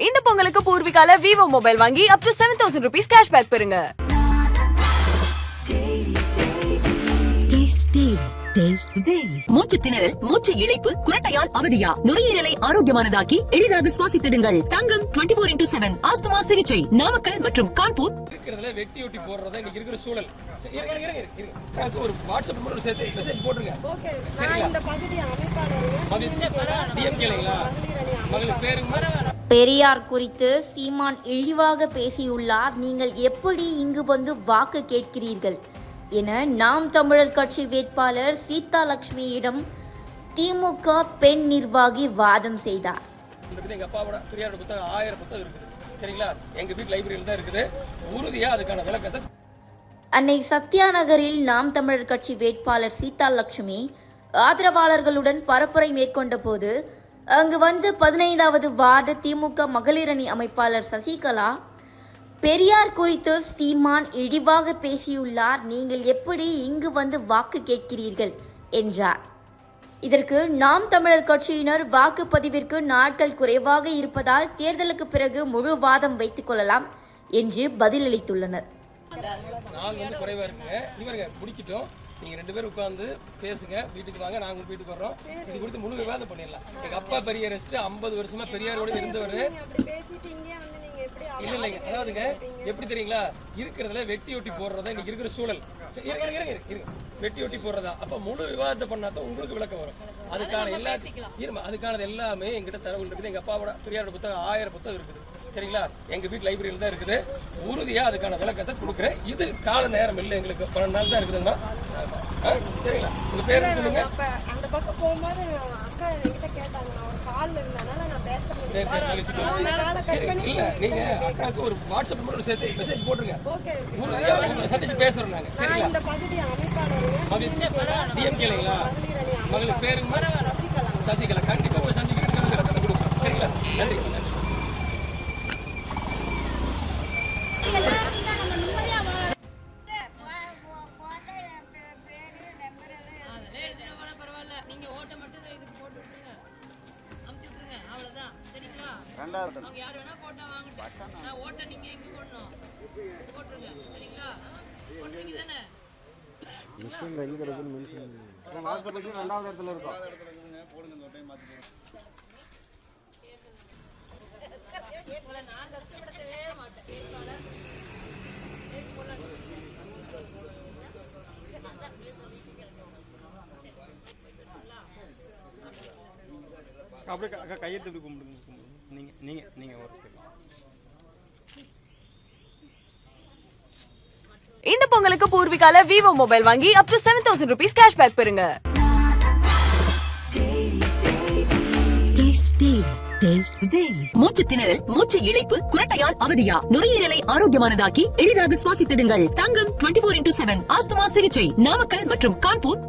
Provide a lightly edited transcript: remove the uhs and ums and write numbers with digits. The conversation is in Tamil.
இந்த பொங்கலுக்கு பூர்விகால விவோ மொபைல் வாங்கி up to 7,000 rupees cashback பெறுங்க. மூச்சு திணறல், மூச்சு இழைப்பு, குரட்டையால் அவதியா, நுரையீரலை ஆரோக்கியமானதாக்கி எளிதாக சுவாசித்திடுங்கள். தங்கம் 24x7 ஆஸ்துமா சிகிச்சை நாமக்கல் மற்றும் கான்பூர். இருக்கிறதுல வெட்டி ஒட்டி போடுறதா இன்னைக்கு இருக்கிற சூழல். ஒரு வாட்ஸ்அப் நம்பர் சேர்த்து மெசேஜ் போட்டுருங்க. பெரியார் குறித்து சீமான் இழிவாக பேசியுள்ளார். நீங்கள் எப்படி இங்கு வந்து வாக்கு கேட்கிறீர்கள் என நாம் தமிழர் கட்சி வேட்பாளர் சீதாலட்சுமியிடம் திமுக பெண் நிர்வாகி வாதம் செய்தார். எங்க அப்பாவோட பெரியாரோட புத்தகம் 1000 புத்தகம் இருக்குது. சரிங்களா? எங்க வீட்டு லைப்ரரியில தான் இருக்குது. உறுதியா அதுக்கான விளக்கத்தை அன்னை சத்யா நகரில் நாம் தமிழர் கட்சி வேட்பாளர் சீதாலட்சுமி ஆதரவாளர்களுடன் பரப்புரை மேற்கொண்ட போது அங்கு வந்து 15வது வார்டு திமுக மகளிரணி அமைப்பாளர் சசிகலா பெரியார் குறித்து சீமான் இழிவாக பேசியுள்ளார். நீங்கள் எப்படி இங்கு வந்து வாக்கு கேட்கிறீர்கள் என்றார். இதற்கு நாம் தமிழர் கட்சியினர் வாக்குப்பதிவிற்கு நாட்கள் குறைவாக இருப்பதால் தேர்தலுக்கு பிறகு முழு வாதம் வைத்துக் கொள்ளலாம் என்று பதிலளித்துள்ளனர். நாள் வந்து குறைவா இருக்குங்க. இவருங்க முடிக்கிட்டோம். நீங்க 2 பேரும் உட்கார்ந்து பேசுங்க. வீட்டுக்கு வாங்க, நாங்க உங்க வீட்டுக்கு வர்றோம். இது குறித்து முழு விவாதம் பண்ணிடலாம். எங்க அப்பா பெரியாரிஸ்ட் 50 வருஷமா பெரியாரோட இருந்தவர். இல்லைங்க, அதாவதுங்க எப்படி தெரியுங்களா, இருக்கிறதுல வெட்டி ஒட்டி போடுறதா இன்னைக்கு இருக்கிற சூழல். வெட்டி ஒட்டி போடுறதா அப்ப முழு விவாதத்தை பண்ணாதான் உங்களுக்கு விளக்கம் வரும். அதுக்கானது எல்லாமே எங்கிட்ட தரவு இருக்குது. எங்க அப்பாவோட பெரியாரோட புத்தகம் 1000 புத்தகம் இருக்குது. சரிங்களா? எங்க வீட்டு லைப்ரரியில தான் இருக்குது. உறுதியா அதுக்கான விளக்கத்தை கொடுக்குறேன். இது கால நேரம் இல்லை, எங்களுக்கு 12 நாள் தான் இருக்குதுன்னா. சரிங்களா? உங்க பேரு சொல்லுங்க. அந்த பக்கம் போகும்போது அக்கா என்கிட்ட கேட்டாங்க, நான் ஒரு கால்ல இருந்தனால நான் பேச முடியல. இல்ல, நீங்க அக்காவுக்கு ஒரு வாட்ஸ்அப் நம்பர் சேர்த்து மெசேஜ் போட்டுருங்க. உறுதியா சந்திச்சு பேசுறோம் நாங்க. சரிங்களா? இந்த பகுதி அமைப்பாளர் டிஎம்கேங்களா? மகளுக்கு பேருங்க சசிகலா. கண்டிப்பா உங்க சந்திக்கிறதுக்கு கொடுக்குறோம். சரிங்களா? நன்றி. அப்படியே கையெழுத்து எப்படி கும்பிடுங்க. நீங்க இந்த பொங்கலுக்கு பூர்விகால விவோ மொபைல் வாங்கி up to 7,000 rupees cashback பெறுங்க. மூச்சு திணறல், மூச்சு இழைப்பு, குரட்டையால் அவதியா, நுரையீரலை ஆரோக்கியமானதாக்கி எளிதாக சுவாசித்திடுங்கள். தங்கம் 24x7 ஆஸ்துமா சிகிச்சை நாமக்கல் மற்றும் கான்பூர்.